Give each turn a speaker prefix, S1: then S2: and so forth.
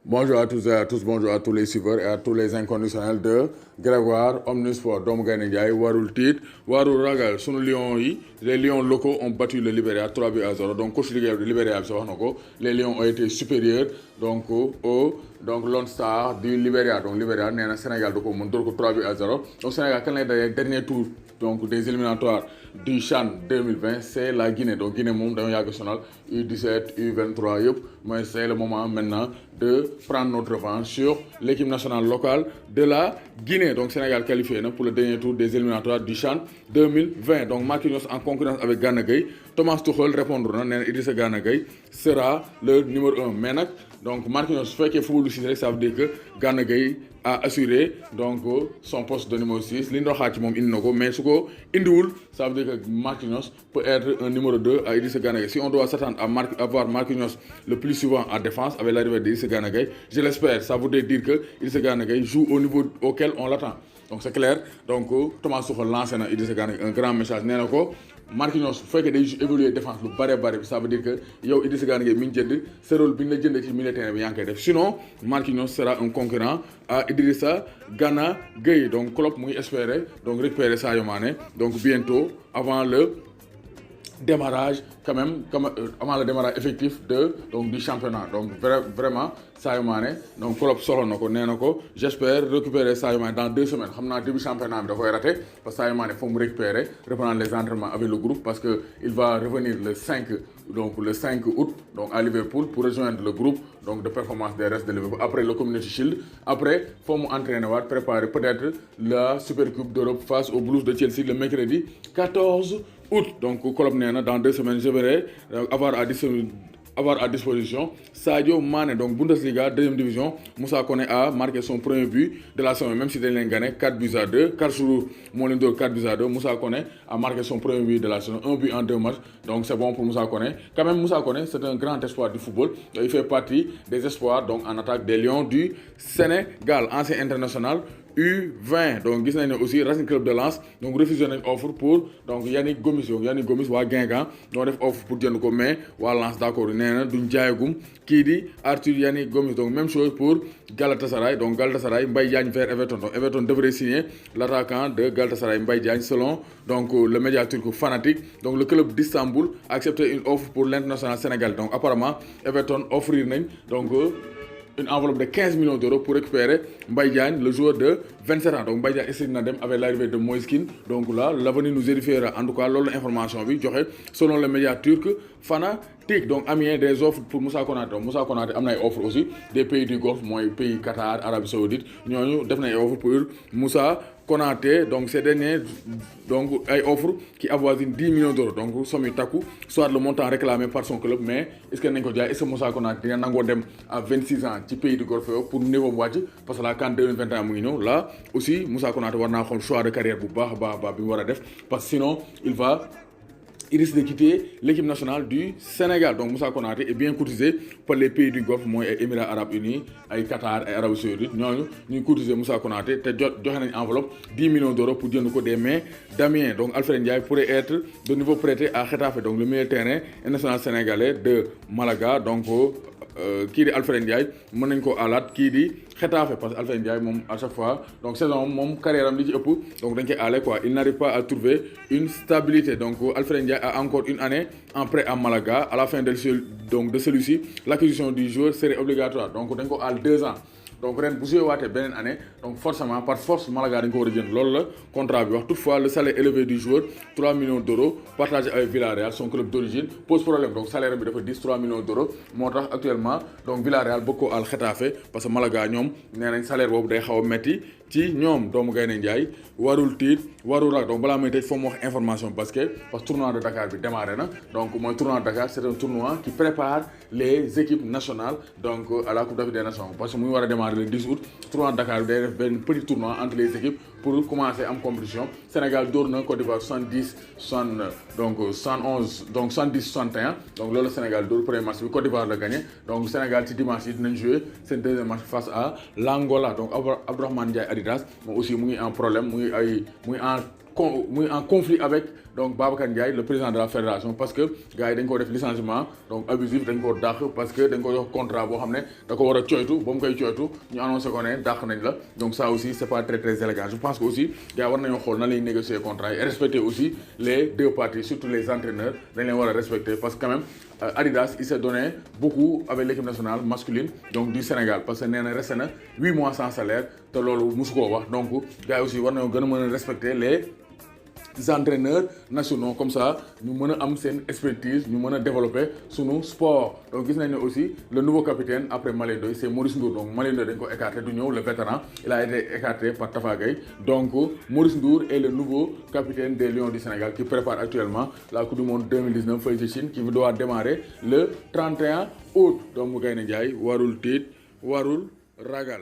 S1: Bonjour à tous et à tous, bonjour à tous les suiveurs et à tous les inconditionnels de Grégoire Omnisport. Doomu Gaynde Njaay warul tiit warul ragal sunu Lions yi les Lions locaux ont battu le Libéria 3-0 donc coach Libéria bi sa wax na ko les Lions ont été supérieurs donc Lone Star du Libéria donc Libéria nee na Sénégal da ko mën door ko 3-0 donc Sénégal kan lay daje dernier tour donc des éliminatoires du CHAN 2020 c'est la Guinée donc Guinée moom dañoo yàgg sonal U17 U23 yëpp mais c'est le moment maintenant de prendre notre revanche sur l'équipe nationale locale de la Guinée. Donc Sénégal qualifié pour le dernier tour des éliminatoires du CHAN 2020. Donc Marquinhos en concurrence avec Gana Gueye. Thomas Tuchel répondre na Idrissa Gana Gueye sera le numéro 1. Mais nag donc Marquinhos su fekkee football lu 6 rek ça veut dire que Gana Gueye a assuré donc son poste de numéro 6 li ñu doon xaar ci moom indi na ko mais su ko indiwul ça veut dire que Marquinhos peut être un numéro 2 à Idrissa Gana Gueye. Si on doit s'attendre à avoir Marquinhos le plus souvent en défense avec l'arrivée d'Idrissa Gana Gueye, je l'espère, ça voudrait dire que Idrissa Gana Gueye joue au niveau auquel on l'attend. Donc c'est clair. Donc Thomas Tuchel lancé na Idrissa Gana Gueye un grand message nee na ko Marquinhos su fekkee day évoluer défense lu bare ça veut dire que yow Idrissa Gana Gueye mi ngi jënd sa rôle bi ñu la jëndee ci milieu terrain bi yaa ngi koy def sinon Marquinhos sera un concurrent à Idrissa Gana Gueye. Donc Klopp mu ngi espérer donc récupérer Sadio Mané donc bientôt avant le démarrage avant le démarrage effectif du championnat. Donc vraiment Sadio Mané donc Klopp soxla na ko nee na ko j'espère récupérer Sadio Mané dans 2 semaines. Xam naa début championnat bi da koy raté parce que Sadio Mané faut mu récupérer reprendre les entraînements avec le groupe parce que il va revenir le 5 août donc à Liverpool pour rejoindre le groupe donc de performance des restes de Liverpool après le Community Shield. Après faut mu entraîner waat préparer peut-être la Super Coupe d'Europe face aux Blues de Chelsea le mercredi 14 août. Donc Klopp nee na dans 2 semaines je vais avoir à disposition Sadio Mané. Donc Bundesliga deuxième division, Moussa Koné a marqué son premier but de la saison même si dañ leen gagné 4-2. Karlsruhe moo leen door 4-2. Moussa Koné a marqué son premier but de la saison, 1 but en 2 matchs. Donc c'est bon pour Moussa Koné. Quand même Moussa Koné c'est un grand espoir du football. Il fait partie des espoirs donc en attaque des Lions du Sénégal, ancien international U20. Donc gis nañ ne aussi Racing Club de Lens donc refusé nañ offre pour donc Yannick Gomis waa Guingamp ñoo def offre pour jënd ko mais waa Lens d'accord nee na duñ jaayagum kii di Arthur Yannick Gomis. Donc même chose pour Galatasaray. Donc Galatasaray Mbaye Diagne vers Everton. Donc Everton devrait signer l'attaquant de Galatasaray Mbaye Diagne selon donc le média turc Fanatic. Donc le club d'Istanbul a accepté une offre pour l'international sénégalais. Donc apparemment Everton offrir nañ donc une enveloppe de 15 millions d'euros pour récupérer Mbaye Diagne, le joueur de 27 ans. Donc Mbaye Diagne essaie na dem avec l'arrivée de Moise Kean. Donc là l'avenir nous vérifiera en tout cas loolu information bi joxe selon le média turc Fanatic. Donc Amiens des offres pour Moussa Konaté. Donc Moussa Konaté am na ay offres aussi des pays du Golfe mooy pays Qatar, Arabie Saoudite ñooñu def na ay offres pour Moussa Konaté. Donc ces derniers donc ay offres qui avoisinent 10 millions d'euros. Donc somme yu takku soit le montant réclamé par son club mais est-ce que nañ ko jaay est-ce que Moussa Konaté dina nangoo dem à 26 ans ci pays du Golfe pour niveau mu wàcc parce que la CAN 2021 mu ngi ñëw là aussi Moussa Konaté war naa xool choix de carrière bu baax bi mu war a def parce que sinon il risque de quitter l'équipe nationale du Sénégal. Donc Moussa Konaté est bien courtisé par les pays du Golfe mooy ay Émirats Arabes Unis ay Qatar ay Arabie Saoudite ñooñu ñuy courtiser Moussa Konaté te joxe nañ enveloppe 10 millions d'euros pour jënd ko des mains d'Amiens. Donc Alfred Ndiaye pourrait être de nouveau prêté à Getafe. Donc le milieu terrain national sénégalais de Malaga donc kii di Alfred Ndiaye mën nañ ko alaat kii di Getafe parce que Alfred Ndiaye moom à chaque fois donc saison moom carrière am li ci ëpp donc dañ koy aale quoi. Il n'arrive pas à trouver une stabilité. Donc Alfred Ndiaye a encore une année en prêt à Malaga. À la fin de celui-ci l'acquisition du joueur serait obligatoire. Donc dañ ko aal 2 ans. Donc ren bu joué waatee beneen année donc forcément par force Malaga dañ ko war a jënd loolu la contrat bi wax. Toutefois le salaire élevé du joueur 3 millions d'euros partagé avec Villarreal son club d'origine pose problème. Donc salaire bi dafa 3 millions d'euros moo tax actuellement donc Villarreal bëgg ko al Getafe parce que Malaga ñoom nee nañ salaire boobu day xaw a metti ci ñoom doomu Gaynde Njaay warul tiit warul rak. Donc balaa may tëj foo mu wax information parce que tournoi de Dakar bi démarré na. Donc mooy tournoi de Dakar c'est un tournoi qui prépare les équipes nationales donc à la Coupe d'Afrique des Nations parce que mu ngi war a démarrer le 10 août. Tournoi de Dakar bi day def benn petit tournoi entre les équipes pour commencer am compétition. Sénégal dóor na Côte d'Ivoire 111 donc 70-61 donc loolu Sénégal dóor premier match bi Côte d'Ivoire la gagné. Donc Sénégal ci dimanche yi dinañ jouer seen deuxième match face à l'Angola. Donc Abdourahmane Ndiaye Adidas moom aussi mu ngi en problème mu ngi en conflit avec donc Babacar Ndiaye le président de la fédération parce que gars yi dañ ko def licenciement donc abusif dañ ko dàq parce que dañ ko jox contrat boo xam ne da ko war a coytu ba mu koy coytu ñu annoncé ko ne dàq nañ la donc ça aussi c'est pas très très élégant je pense que aussi gars yi war nañoo xool nan lay négocier contrat yi et respecter aussi les deux parties surtout les entraîneurs dañ leen war a respecter parce que quand même Adidas il s'est donné beaucoup avec l'équipe nationale masculine donc du Sénégal parce que nee na resté na 8 mois sans salaire te loolu musu koo wax donc gars yi aussi war nañoo gën a mën a respecter les entraîneurs nationaux comme ça ñu mën a am seen expertise ñu mën a développer sunu sport donc gis nañ ne aussi le nouveau capitaine après Malien Ndoye c'est Maurice Ndour donc Malien Ndoye dañ ko écarté du ñëw le vétéran il a été écarté par Tafa Gueye donc Maurice Ndour est le nouveau capitaine des Lions du Sénégal qui prépare actuellement la Coupe du Monde 2019 fële ci Chine qui doit démarrer le 31 août doomu Gaynde Njaay warul tiit warul ragal